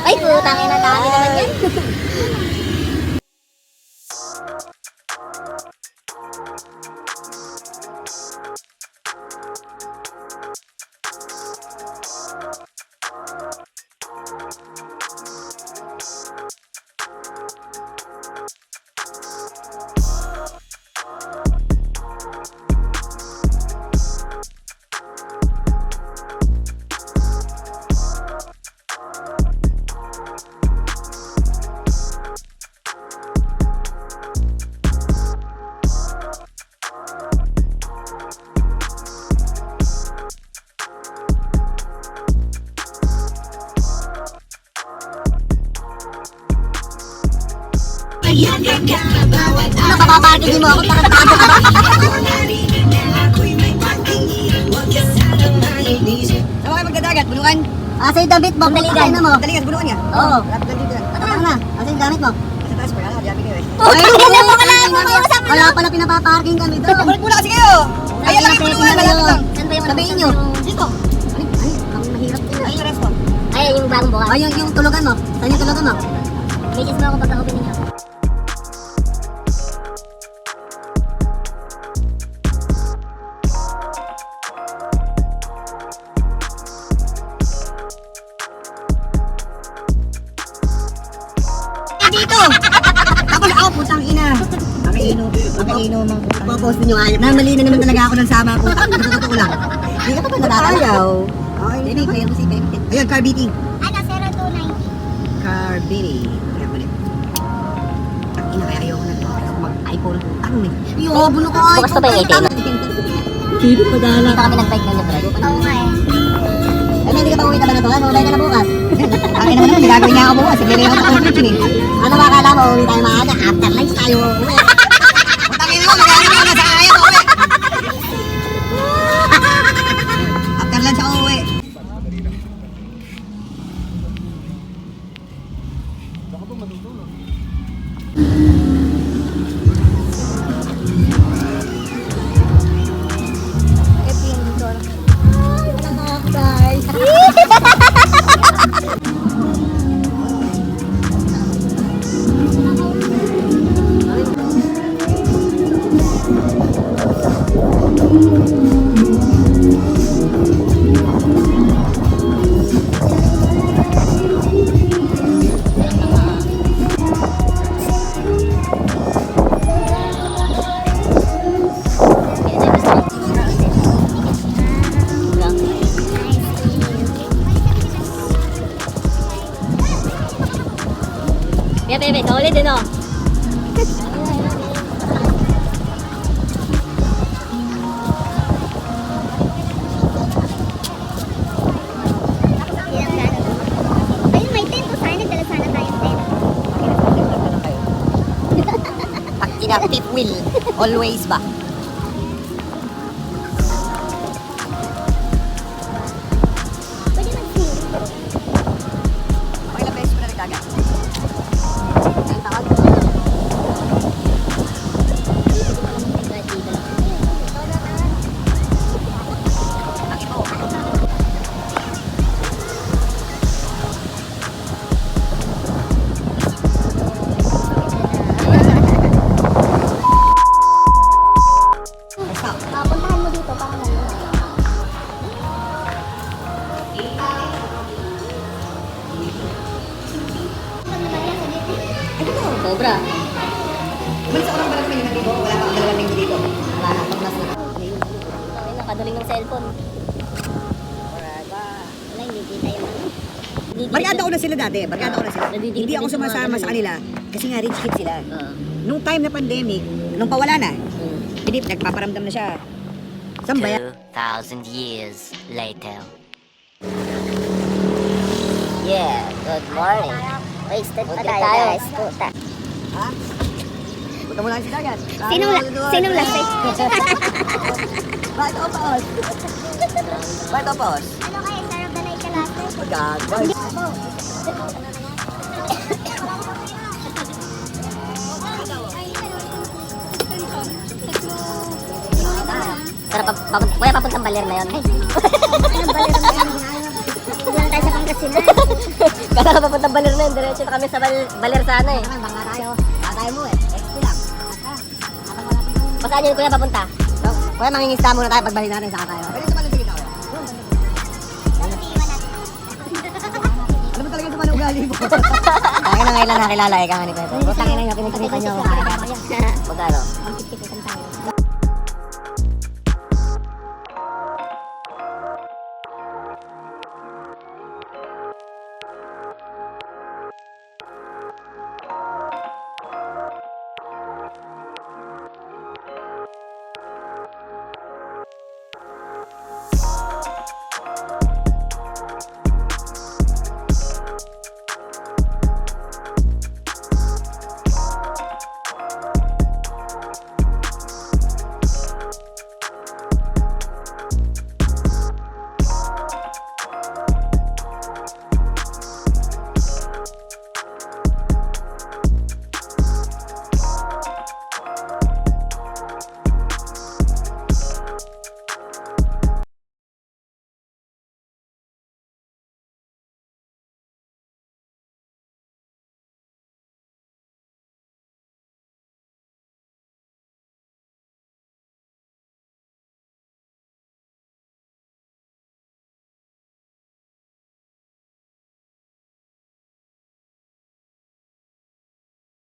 Ay, putang ina, dami naman yan. Ano, papapakigin mo ako? Takot-takot ka ba? Saan kayo magdadagat? Bulukan? Asa yung damit mo? Daligan. Ano mo? Daligan, bulukan niya. Oo. Lapit dito yan. Ano na? Asa yung gamit mo? Sa taas pa, diyabi kayo eh. Hindi mo kailangan mo kausap. Wala pala pinapaparking kami doon. Balik muna kasi kayo! Ayan lang yung bulukan, malapit lang. Saan ba yung Sabihin nyo. Dito. Ay, ang mahirap yun. Ay, yung resto. Ay, yung bagong bukas. Ay, yung tulugan mo. Saan yung tulugan mo? Message mo ako pagka-open niya. Dito! Tapos ako, putang ina. Makainom. Popost ninyo ayaw. Namali na naman talaga ako ng sama ko. Sa totoo lang. Hindi ka pa ba natatayaw? Oo, hindi. Kaya mo si Pepe. Ayun, car beating. Ano, 0290. Car beating. Kaya pala. Ang ina, kaya ayoko na. Ayoko mag-iPhone. Ano eh? Ayoko, bulo ko iPhone. Bukas pa ba yung ATM? Sino pa dala? Dito kami nag-bike ng libre. Oo nga eh. Ano, hindi ka pa uwi ka ba na to? Ano, uwi ka na bukas? Ang ina mo naman, nagagawin niya ako bukas. Naglilay ako sa conference eh. Ano ba akala mo? Uwi tayo maaga. After lunch tayo uwi. Putang ina mo, nagagawin mo na sa ayaw ko uwi. After lunch ako uwi. Bebe, solid din oh. Ayun, may tent ko. Sana nagdala sana tayong tent. Pag kinapit will, always ba? Pwede mag-sing. Ilang beses mo na nagdagat? Ilang taon? Laki mo. Stop. Puntahan mo dito para ano. Sobra. Umalis ako ng balat mo yung nandito. Wala pa ang 2 linggo dito. Wala na, pagnas na. Ay, nakadaling ng cellphone. Wala, hindi kita yung ano. Barkada ko na sila dati. Barkada ko na sila. Nadidinig Hindi ako din sa mga sumasama ganun sa eh. kanila. Kasi nga rich kid sila. Oo. Nung time na pandemic, nung pawala na, hindi, nagpaparamdam na siya. Saan ba yan? 2,000 years later. Yeah, good morning. Wasted pa tayo, guys. Puta. Ha? Punta mo lang si Dagat. Sinong lasik? Bakit ako paos? Bakit ako paos? Ano kaya, sarap na ka last night? Magagay. Pero wala papuntang baler na yun. Ay, baler na yun. Kaya ka papuntang baler na yun, diretso na kami sa baler sana eh. Baka tayo. Baka tayo mo eh. XP lang. Pasaan yun kuya papunta? So, kuya, mangingista muna tayo pagbalik natin sa tayo. Pwede sa palusin ikaw. Ano ba talaga sa panugali mo? Akin na ngayon lang nakilala eh, kang ni Pepe. Tangin na yun, pinagkakita niyo ako. Magkano? 150 pesos